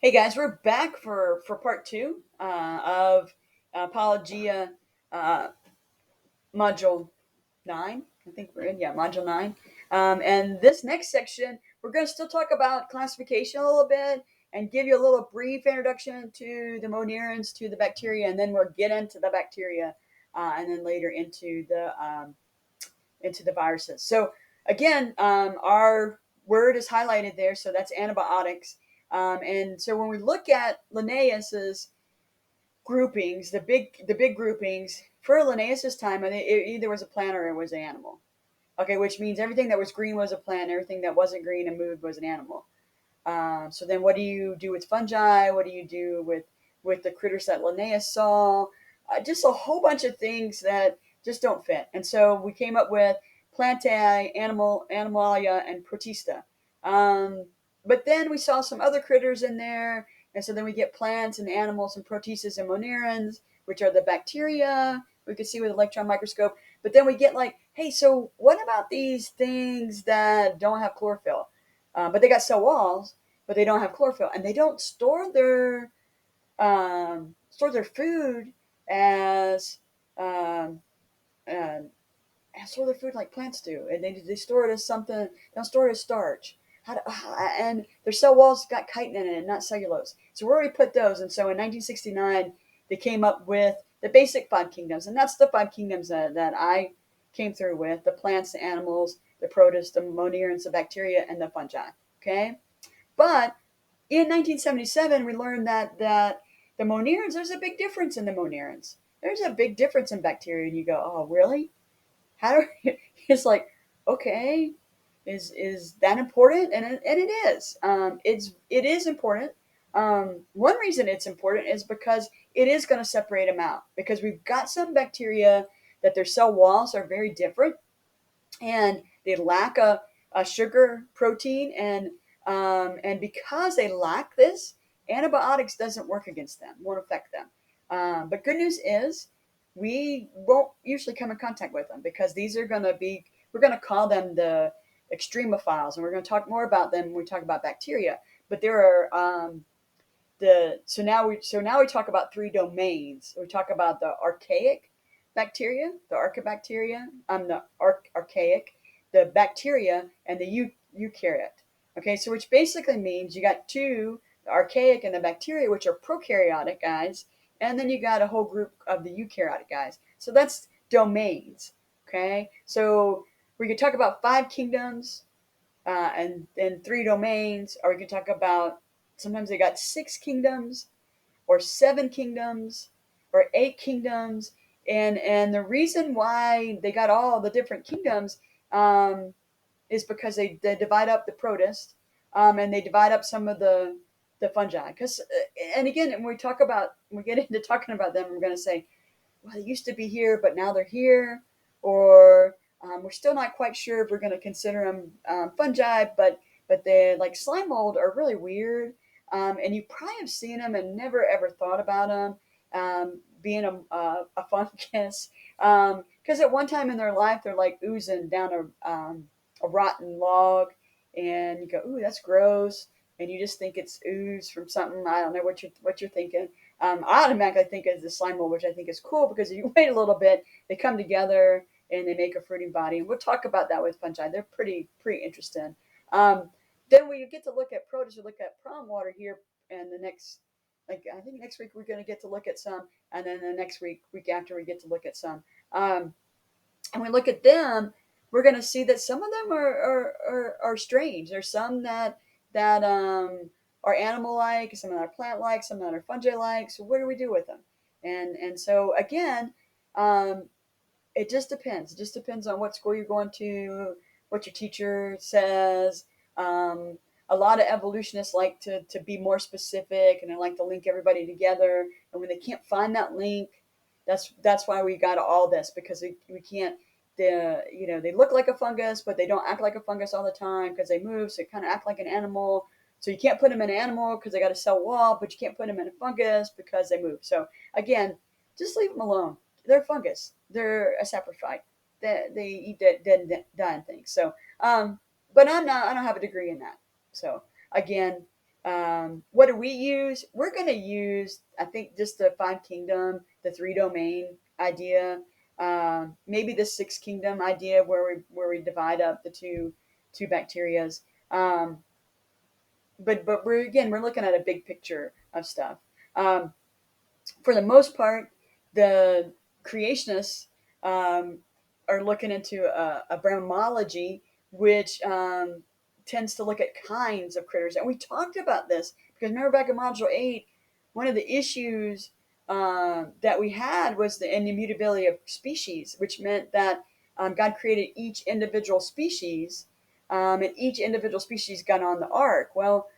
Hey guys, we're back for part two of Apologia uh, module 9. I think we're in, yeah, module 9. And this next section, we're going to still talk about classification a little bit and give you a little brief introduction to the Monierans, to the bacteria, and then we'll get into the bacteria and then later into the viruses. So again, our word is highlighted there, so that's antibiotics. And so when we look at Linnaeus's groupings, the big groupings for Linnaeus's time, it either was a plant or it was an animal. Okay, which means everything that was green was a plant, everything that wasn't green and moved was an animal. So then, what do you do with fungi? What do you do with the critters that Linnaeus saw? Just a whole bunch of things that just don't fit. And so we came up with plantae, animalia, and protista. Um, but then we saw some other critters in there, and so then we get plants and animals and protistas and monierans, which are the bacteria we could see with electron microscope. But then we get like, hey, so what about these things that don't have chlorophyll? But they got cell walls, but they don't have chlorophyll, and they don't store their food as um, uh, store their food like plants do, and they store it as something. They don't store it as starch. And their cell walls got chitin in it, not cellulose. So we already put those, and so in 1969 they came up with the basic five kingdoms, and that's the five kingdoms that I came through with: the plants, the animals, the protists, the monierans, the bacteria, and the fungi. Okay, but in 1977, we learned that the Monierans, there's a big difference in the Monierans. There's a big difference in bacteria, and you go, oh, really? How do it's like, okay, is that important? And it is. It is important. One reason it's important is because it is going to separate them out because we've got some bacteria that their cell walls are very different and they lack a sugar protein and because they lack this, antibiotics doesn't work against them, won't affect them. But good news is we won't usually come in contact with them because these are going to be, we're going to call them the extremophiles, and we're going to talk more about them when we talk about bacteria. But there are the so now we talk about three domains. We talk about the archaic bacteria, the archaebacteria, the archaic, the bacteria, and the eukaryote. Okay, so which basically means you got two, the archaic and the bacteria, which are prokaryotic guys, and then you got a whole group of the eukaryotic guys. So that's domains. Okay, so we could talk about five kingdoms and three domains, or we can talk about sometimes they got six kingdoms or seven kingdoms or eight kingdoms, and the reason why they got all the different kingdoms is because they divide up the protist and they divide up some of the fungi. Because and again, when we get into talking about them, we're going to say, well, they used to be here, but now they're here, or we're still not quite sure if we're going to consider them fungi, but they like slime mold are really weird, and you probably have seen them and never ever thought about them being a fungus, because at one time in their life they're like oozing down a rotten log, and you go, ooh, that's gross, and you just think it's ooze from something. I don't know what you're thinking. I automatically think of the slime mold, which I think is cool because if you wait a little bit, they come together and they make a fruiting body. And we'll talk about that with fungi. They're pretty interesting. Um, then we get to look at produce. We look at prom water here, and the next, like I think next week we're going to get to look at some, and then the next week after we get to look at some. Um, and we look at them, we're going to see that some of them are strange. There's some that are animal like, some that are plant like, some that are fungi like. So what do we do with them? And so again, um, it just depends. It just depends on what school you're going to, what your teacher says. Um, a lot of evolutionists like to be more specific and they like to link everybody together. And when they can't find that link, that's why we got all this because we can't. They look like a fungus, but they don't act like a fungus all the time because they move. So they kind of act like an animal. So you can't put them in an animal because they got a cell wall, but you can't put them in a fungus because they move. So again, just leave them alone. They're fungus. They're a saprophyte. They eat dead dying things. So, but I'm not. I don't have a degree in that. So again, What do we use? We're going to use, I think, just the five kingdom, the three domain idea, maybe the six kingdom idea where we divide up the two bacterias. Um, but we're looking at a big picture of stuff. Um, for the most part, the creationists um, are looking into a Brahmology, which tends to look at kinds of critters. And we talked about this because remember back in Module 8, one of the issues that we had was the immutability of species, which meant that God created each individual species, and each individual species got on the ark. Well,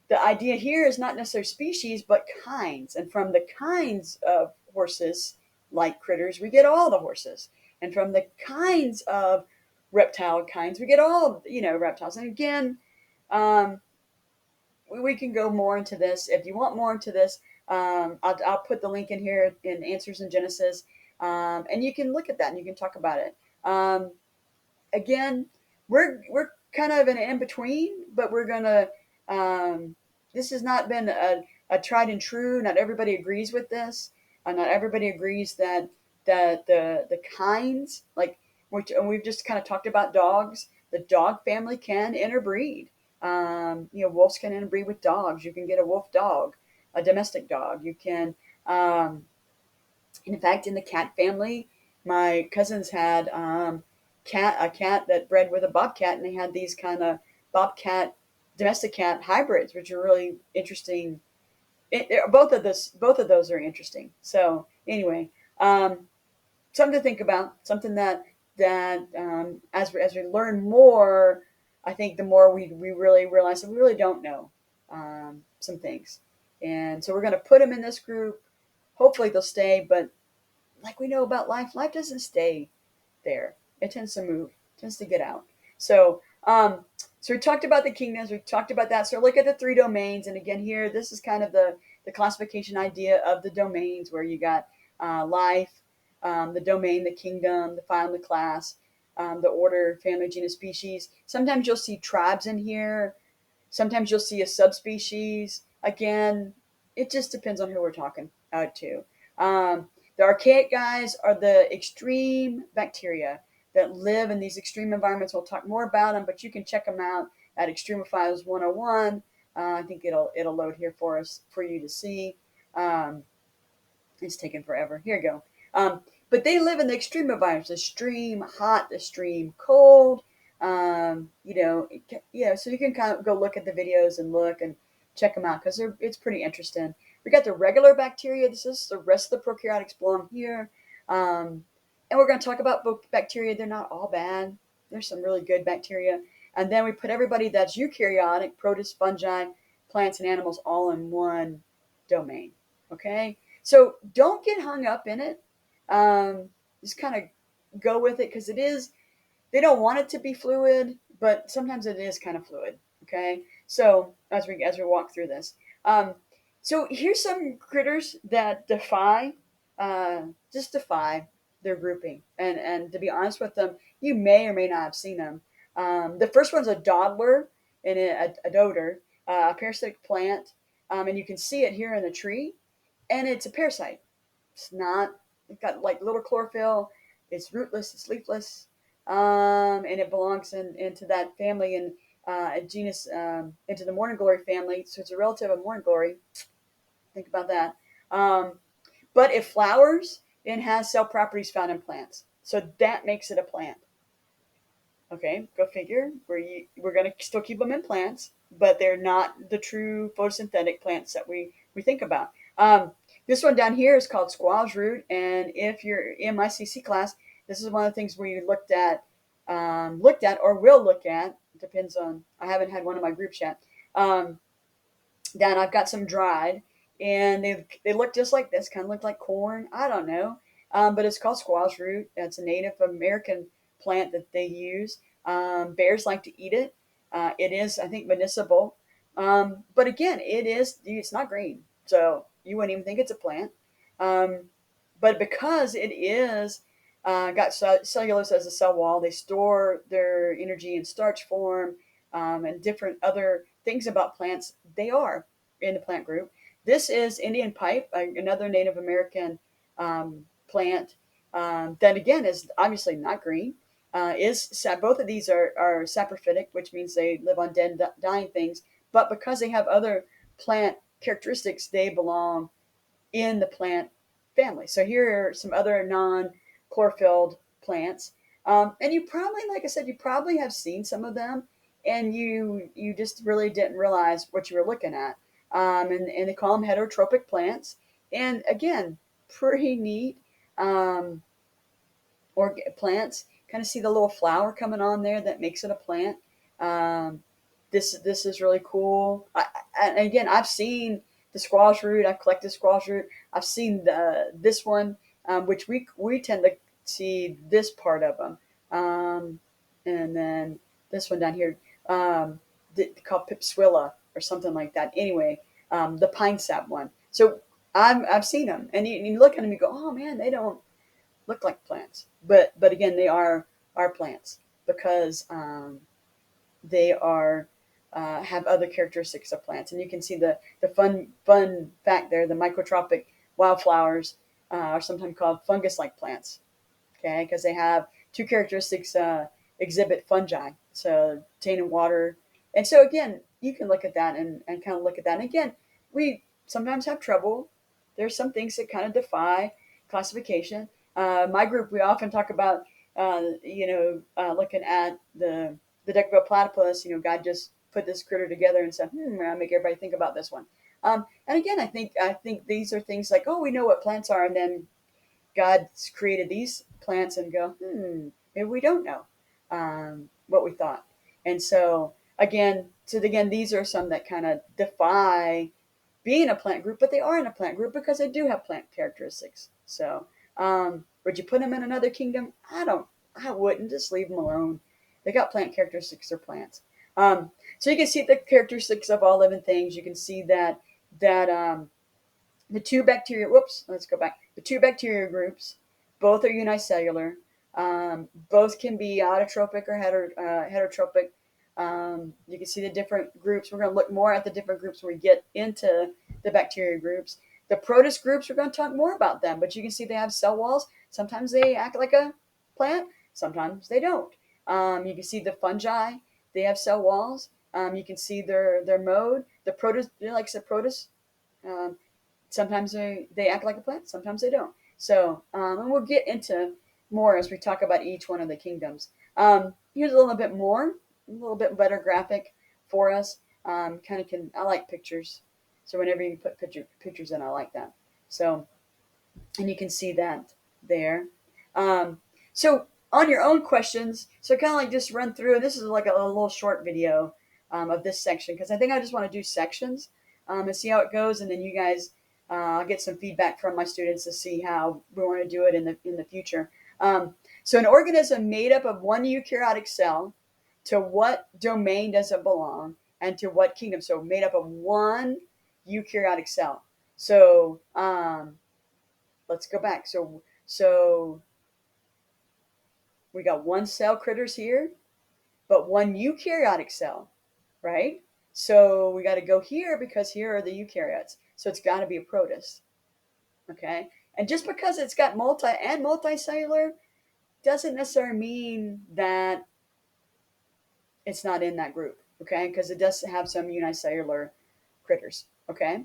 the idea here is not necessarily species, but kinds. And from the kinds of horses, like critters, we get all the horses. And from the kinds of reptile kinds, we get all, reptiles. And again, um, we can go more into this. If you want more into this, I'll put the link in here in Answers in Genesis. And you can look at that and you can talk about it. Again, we're kind of an in between, but we're gonna. This has not been a tried and true. Not everybody agrees with this. Not everybody agrees that the kinds like and we've just kind of talked about dogs. The dog family can interbreed. Wolves can interbreed with dogs. You can get a wolf dog, a domestic dog. You can, in fact, in the cat family, my cousins had a cat that bred with a bobcat, and they had these kind of bobcat domestic cat hybrids, which are really interesting. Both of those are interesting. So anyway, something to think about, something that as we learn more, I think the more we really realize that we really don't know some things, and so we're going to put them in this group. Hopefully they'll stay, but like we know about life, life doesn't stay there. It tends to move, tends to get out. So, so we talked about the kingdoms. We talked about that. So look at the three domains. And again, here, this is kind of the classification idea of the domains where you got life, the domain, the kingdom, the phylum, the class, the order, family, genus, species. Sometimes you'll see tribes in here. Sometimes you'll see a subspecies. Again, it just depends on who we're talking to. The archaic guys are the extreme bacteria that live in these extreme environments. We'll talk more about them, but you can check them out at Extremophiles 101. I think it'll load here for you to see. It's taken forever. Here you go. But they live in the extreme environments: the extreme hot, the extreme cold. So you can kind of go look at the videos and look and check them out because it's pretty interesting. We got the regular bacteria. This is the rest of the prokaryotic explorem here. And we're going to talk about bacteria. They're not all bad. There's some really good bacteria. And then we put everybody that's eukaryotic, protists, fungi, plants, and animals all in one domain. Okay? So don't get hung up in it. Just kind of go with it because they don't want it to be fluid, but sometimes it is kind of fluid. Okay? So as we walk through this. So here's some critters that defy their grouping. And to be honest with them, you may or may not have seen them. The first one's a dodder and a dodder, a parasitic plant. And you can see it here in the tree. And it's a parasite. It's got like little chlorophyll. It's rootless, it's leafless. And it belongs into that family and a genus, into the morning glory family. So it's a relative of morning glory. Think about that. But it flowers and has cell properties found in plants. So that makes it a plant. Okay, go figure. We're going to still keep them in plants, but they're not the true photosynthetic plants that we think about. This one down here is called squash root. And if you're in my CC class, this is one of the things we looked at or will look at. It depends on, I haven't had one in my groups yet. Then I've got some dried. And they look just like this, kind of look like corn. I don't know. But it's called squash root. It's a Native American plant that they use. Bears like to eat it. It is, I think, medicinal. But again, it's not green. So you wouldn't even think it's a plant. But because it is got cellulose as a cell wall, they store their energy in starch form and different other things about plants, they are in the plant group. This is Indian pipe, another Native American plant that again is obviously not green. Both of these are saprophytic, which means they live on dead, dying things. But because they have other plant characteristics, they belong in the plant family. So here are some other non-chlorophylled plants. And you probably, like I said, you probably have seen some of them, and you just really didn't realize what you were looking at. And they call them heterotrophic plants. And again, pretty neat. Or plants. Kind of see the little flower coming on there that makes it a plant. Um, this is really cool. And again, I've seen the squash root. I've collected squash root. I've seen this one, which we tend to see this part of them, and then this one down here, called Pipswilla or something like that. Anyway, the pine sap one. So I've seen them, and you look at them, and you go, oh man, they don't look like plants, but again, they are plants because they are have other characteristics of plants, and you can see the fun fact there. The microtropic wildflowers are sometimes called fungus-like plants, okay, because they have two characteristics exhibit fungi, so tainted water, and so again, you can look at that and kind of look at that. And again, we sometimes have trouble. There's some things that kind of defy classification. My group, we often talk about, looking at the deck-bill platypus. God just put this critter together and said, I'll make everybody think about this one. And again, I think these are things like, oh, we know what plants are, and then God's created these plants and go, maybe we don't know what we thought. And so again, these are some that kind of defy being a plant group, but they are in a plant group because they do have plant characteristics. So, would you put them in another kingdom? I wouldn't. Just leave them alone. They got plant characteristics. They're plants. So you can see the characteristics of all living things. You can see that the two bacteria. Whoops. Let's go back. The two bacteria groups, both are unicellular. Both can be autotrophic or heterotrophic. You can see the different groups. We're going to look more at the different groups when we get into the bacteria groups. The protist groups, we're going to talk more about them, but you can see they have cell walls. Sometimes they act like a plant, sometimes they don't. You can see the fungi, they have cell walls. You can see their mode. The protist, like I said, protists, sometimes they act like a plant, sometimes they don't. So, and we'll get into more as we talk about each one of the kingdoms. Here's a little bit better graphic for us. I like pictures. So whenever you put pictures in, I like that. So, and you can see that there. So on your own questions, so kind of like just run through, and this is like a little short video of this section, because I think I just want to do sections and see how it goes, and then you guys, I'll get some feedback from my students to see how we want to do it in the future. So an organism made up of one eukaryotic cell, to what domain does it belong, and to what kingdom? So made up of one eukaryotic cell. So let's go back. So we got one cell critters here, but one eukaryotic cell, right? So we got to go here because here are the eukaryotes. So it's got to be a protist, okay? And just because it's got multicellular doesn't necessarily mean that it's not in that group, okay? Because it does have some unicellular critters, okay?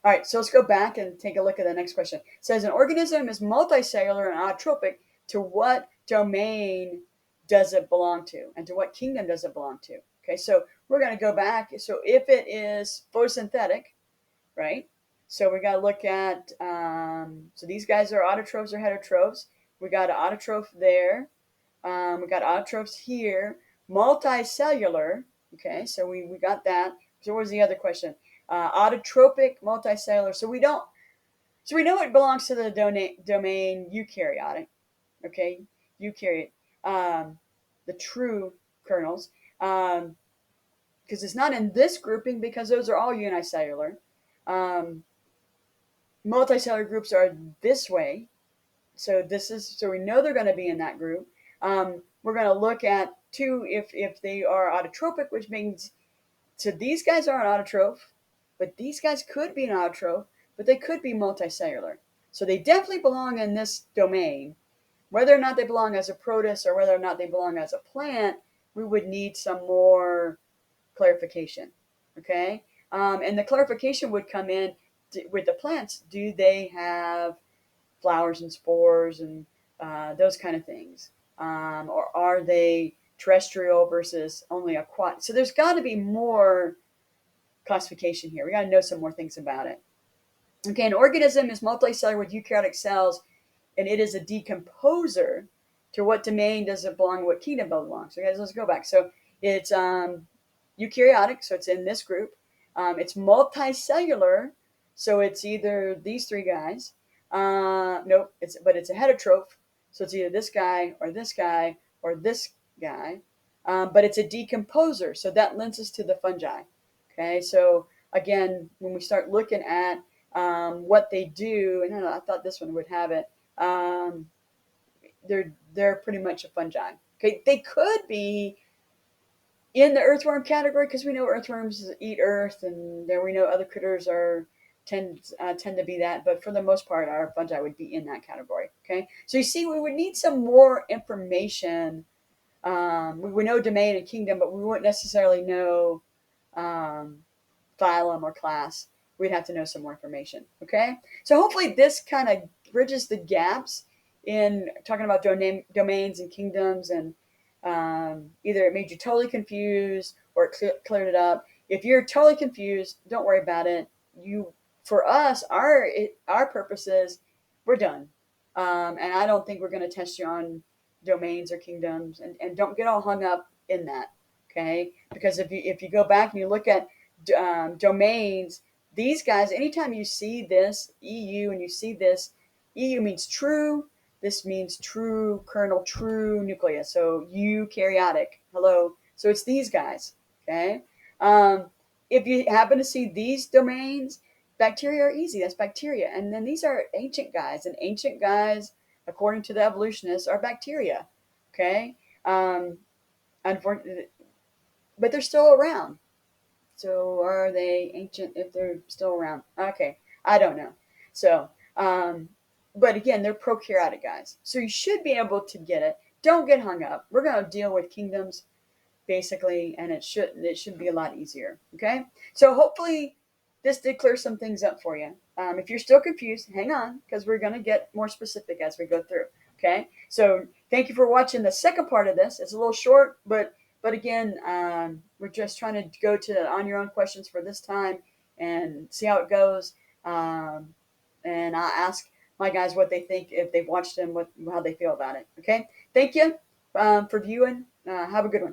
All right, so let's go back and take a look at the next question. It says an organism is multicellular and autotrophic. To what domain does it belong to? And to what kingdom does it belong to? Okay, so we're going to go back. So if it is photosynthetic, right? So we got to look at, so these guys are autotrophs or heterotrophs. We got an autotroph there. We got autotrophs here. Multicellular, okay, so we got that. So what was the other question? Autotrophic, multicellular. So we know it belongs to the domain eukaryotic, okay, eukaryote, the true kernels, because it's not in this grouping because those are all unicellular. Multicellular groups are this way, so we know they're going to be in that group. We're going to look at two if they are autotrophic, which means So these guys are an autotroph, but these guys could be an autotroph, but they could be multicellular. So they definitely belong in this domain. Whether or not they belong as a protist or whether or not they belong as a plant, we would need some more clarification. Okay? And the clarification would come in with the plants. Do they have flowers and spores and those kind of things? Or are they terrestrial versus only aquatic? So there's got to be more classification here. We got to know some more things about it. Okay, an organism is multicellular with eukaryotic cells, and it is a decomposer. To what domain does it belong? What kingdom does it belong? So, guys, let's go back. So, it's eukaryotic, so it's in this group. It's multicellular, so it's either these three guys. Nope, it's a heterotroph, so it's either this guy or this guy or this guy. But it's a decomposer, so that lends us to the fungi. Okay, so again, when we start looking at what they do, and I thought this one would have it. They're pretty much a fungi. Okay, they could be in the earthworm category because we know earthworms eat earth, and there we know other critters tend to be that. But for the most part, our fungi would be in that category. Okay, so you see, we would need some more information. We would know domain and kingdom, but we wouldn't necessarily know phylum or class. We'd have to know some more information. Okay, so hopefully this kind of bridges the gaps in talking about domains and kingdoms, and either it made you totally confused or it cleared it up. If you're totally confused, don't worry about it. For us, our purposes, we're done, and I don't think we're going to test you on domains or kingdoms, and don't get all hung up in that. Okay, because if you go back and you look at domains, these guys, anytime you see this EU and you see this, EU means true. This means true kernel, true nucleus. So eukaryotic. Hello. So it's these guys. Okay. If you happen to see these domains, bacteria are easy. That's bacteria. And then these are ancient guys. And ancient guys, according to the evolutionists, are bacteria. Okay. Unfortunately, but they're still around. So are they ancient if they're still around? Okay, I don't know. So, but again, they're prokaryotic guys. So you should be able to get it. Don't get hung up. We're going to deal with kingdoms basically, and it should be a lot easier. Okay. So hopefully this did clear some things up for you. If you're still confused, hang on because we're going to get more specific as we go through. Okay. So thank you for watching the second part of this. It's a little short, but again, we're just trying to go to on your own questions for this time and see how it goes. And I'll ask my guys what they think if they've watched them, how they feel about it. Okay. Thank you for viewing. Have a good one.